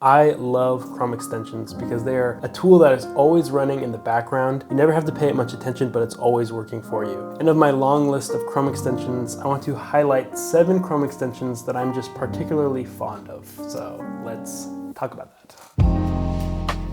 I love Chrome extensions because they are a tool that is always running in the background. You never have to pay it much attention, but it's always working for you. And of my long list of Chrome extensions, I want to highlight 7 Chrome extensions that I'm just particularly fond of. So let's talk about that.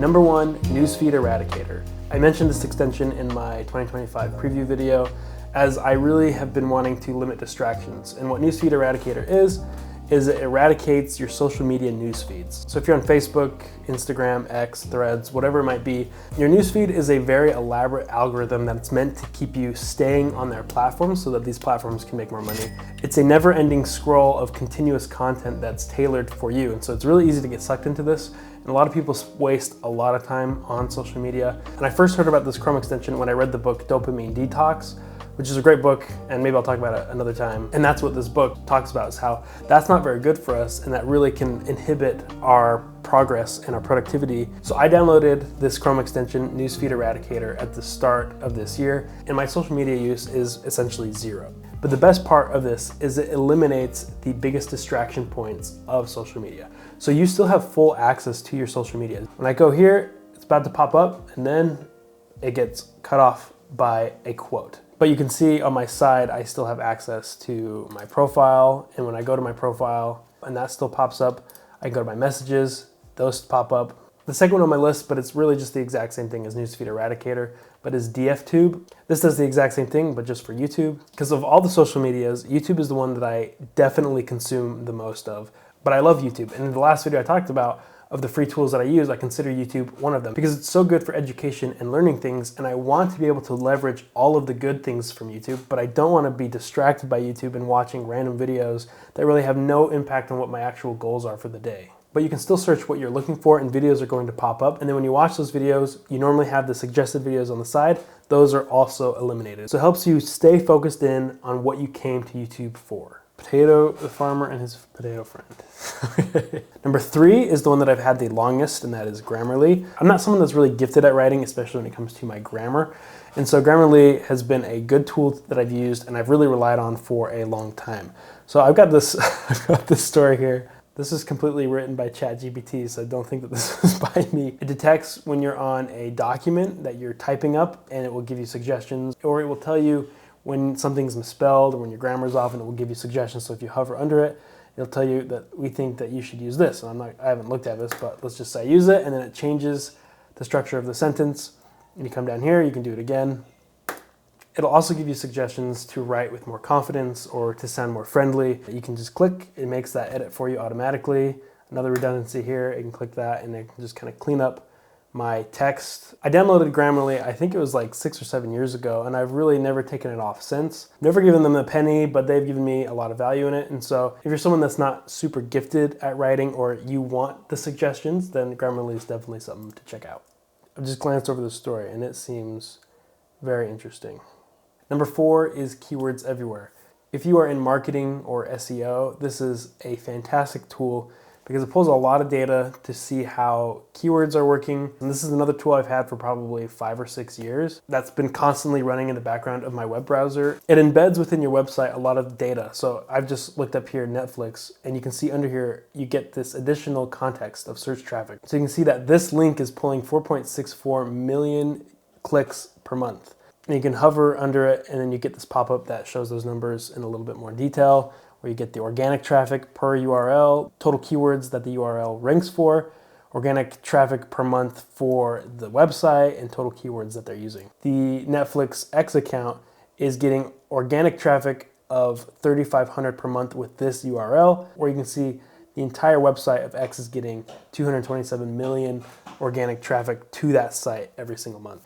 Number 1, Newsfeed Eradicator. I mentioned this extension in my 2025 preview video, as I really have been wanting to limit distractions. And what Newsfeed Eradicator is it eradicates your social media news feeds. So if you're on Facebook, Instagram, X, Threads, whatever it might be, your newsfeed is a very elaborate algorithm that's meant to keep you staying on their platforms so that these platforms can make more money. It's a never-ending scroll of continuous content that's tailored for you, and so it's really easy to get sucked into this. And a lot of people waste a lot of time on social media. And I first heard about this Chrome extension when I read the book Dopamine Detox, which is a great book, and maybe I'll talk about it another time. And that's what this book talks about, is how that's not very good for us and that really can inhibit our progress and our productivity. So I downloaded this Chrome extension, Newsfeed Eradicator, at the start of this year, and my social media use is essentially 0. But the best part of this is it eliminates the biggest distraction points of social media. So you still have full access to your social media. When I go here, it's about to pop up, and then it gets cut off by a quote. But you can see on my side, I still have access to my profile. And when I go to my profile and that still pops up, I can go to my messages, those pop up. The second one on my list, but it's really just the exact same thing as Newsfeed Eradicator, but is DFTube. This does the exact same thing, but just for YouTube. Because of all the social medias, YouTube is the one that I definitely consume the most of. But I love YouTube. And in the last video I talked about, of the free tools that I use, I consider YouTube one of them because it's so good for education and learning things, and I want to be able to leverage all of the good things from YouTube, but I don't want to be distracted by YouTube and watching random videos that really have no impact on what my actual goals are for the day. But you can still search what you're looking for and videos are going to pop up, and then when you watch those videos, you normally have the suggested videos on the side. Those are also eliminated. So it helps you stay focused in on what you came to YouTube for. Potato the farmer and his potato friend. Number 3 is the one that I've had the longest, and that is Grammarly. I'm not someone that's really gifted at writing, especially when it comes to my grammar. And so Grammarly has been a good tool that I've used and I've really relied on for a long time. So I've got this, story here. This is completely written by ChatGPT, so don't think that this was by me. It detects when you're on a document that you're typing up, and it will give you suggestions, or it will tell you when something's misspelled or when your grammar's off, and it will give you suggestions. So if you hover under it, it'll tell you that we think that you should use this. And I haven't looked at this, but let's just say I use it, and then it changes the structure of the sentence. And you come down here, you can do it again. It'll also give you suggestions to write with more confidence or to sound more friendly. You can just click, it makes that edit for you automatically. Another redundancy here, you can click that and it can just kind of clean up my text. I downloaded Grammarly, I think it was like 6 or 7 years ago, and I've really never taken it off since. Never given them a penny, but they've given me a lot of value in it. And so if you're someone that's not super gifted at writing or you want the suggestions, then Grammarly is definitely something to check out. I've just glanced over the story and it seems very interesting. Number 4 is Keywords Everywhere. If you are in marketing or SEO, this is a fantastic tool because it pulls a lot of data to see how keywords are working. And this is another tool I've had for probably 5 or 6 years that's been constantly running in the background of my web browser. It embeds within your website a lot of data. So I've just looked up here Netflix, and you can see under here, you get this additional context of search traffic. So you can see that this link is pulling 4.64 million clicks per month. And you can hover under it, and then you get this pop-up that shows those numbers in a little bit more detail, where you get the organic traffic per URL, total keywords that the URL ranks for, organic traffic per month for the website, and total keywords that they're using. The Netflix X account is getting organic traffic of 3,500 per month with this URL, where you can see the entire website of X is getting 227 million organic traffic to that site every single month.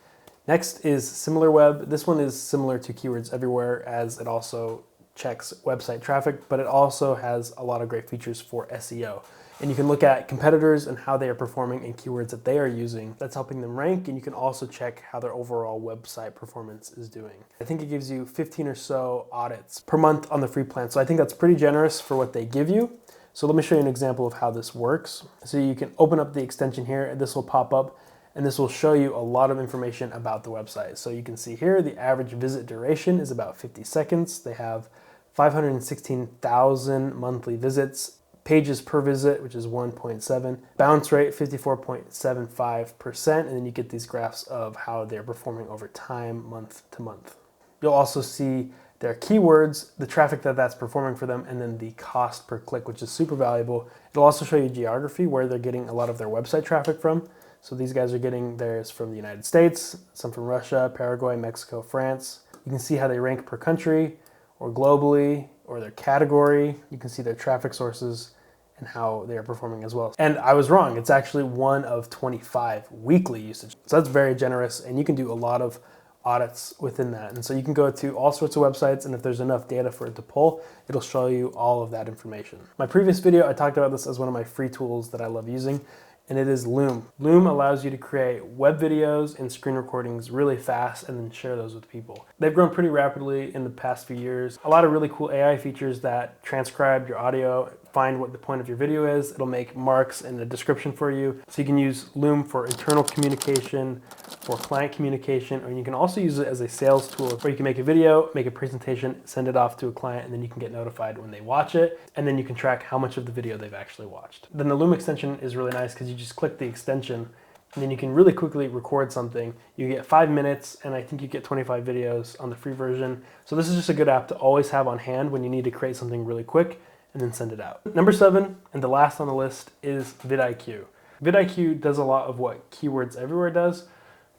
Next is SimilarWeb. This one is similar to Keywords Everywhere, as it also checks website traffic, but it also has a lot of great features for SEO. And you can look at competitors and how they are performing in keywords that they are using. That's helping them rank, and you can also check how their overall website performance is doing. I think it gives you 15 or so audits per month on the free plan. So I think that's pretty generous for what they give you. So let me show you an example of how this works. So you can open up the extension here, and this will pop up, and this will show you a lot of information about the website. So you can see here, the average visit duration is about 50 seconds. They have 516,000 monthly visits pages per visit, which is 1.7, bounce rate 54.75%, and then you get these graphs of how they're performing over time, month to month. You'll also see their keywords, the traffic that's performing for them, and then the cost per click, which is super valuable. It'll also show you geography, where they're getting a lot of their website traffic from. So these guys are getting theirs from the United States, some from Russia, Paraguay, Mexico, France. You can see how they rank per country or globally, or their category. You can see their traffic sources and how they are performing as well. And I was wrong, it's actually 1 of 25 weekly usage. So that's very generous, and you can do a lot of audits within that. And so you can go to all sorts of websites, and if there's enough data for it to pull, it'll show you all of that information. My previous video, I talked about this as one of my free tools that I love using, and it is Loom. Loom allows you to create web videos and screen recordings really fast and then share those with people. They've grown pretty rapidly in the past few years. A lot of really cool AI features that transcribe your audio, find what the point of your video is. It'll make marks and a description for you. So you can use Loom for internal communication, for client communication, or you can also use it as a sales tool where you can make a video, make a presentation, send it off to a client, and then you can get notified when they watch it, and then you can track how much of the video they've actually watched. Then the Loom extension is really nice because you just click the extension, and then you can really quickly record something. You get 5 minutes, and I think you get 25 videos on the free version. So this is just a good app to always have on hand when you need to create something really quick and then send it out. Number 7, and the last on the list, is VidIQ. VidIQ does a lot of what Keywords Everywhere does,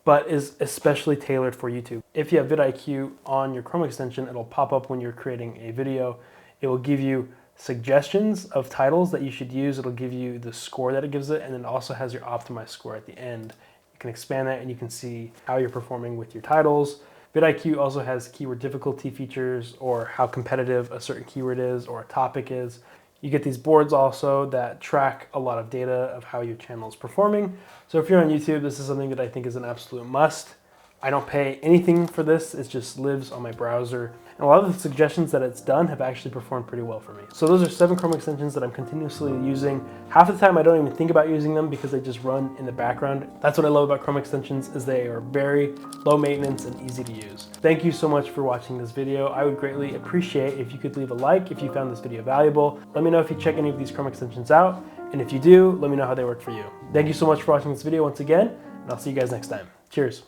but is especially tailored for YouTube. If you have VidIQ on your Chrome extension, it'll pop up when you're creating a video. It will give you suggestions of titles that you should use. It'll give you the score that it gives it, and then it also has your optimized score at the end. You can expand that and you can see how you're performing with your titles. VidIQ also has keyword difficulty features, or how competitive a certain keyword is or a topic is. You get these boards also that track a lot of data of how your channel is performing. So if you're on YouTube, this is something that I think is an absolute must. I don't pay anything for this, it just lives on my browser. And a lot of the suggestions that it's done have actually performed pretty well for me. So those are 7 Chrome extensions that I'm continuously using. Half the time I don't even think about using them because they just run in the background. That's what I love about Chrome extensions, is they are very low maintenance and easy to use. Thank you so much for watching this video. I would greatly appreciate if you could leave a like if you found this video valuable. Let me know if you check any of these Chrome extensions out. And if you do, let me know how they work for you. Thank you so much for watching this video once again, and I'll see you guys next time. Cheers.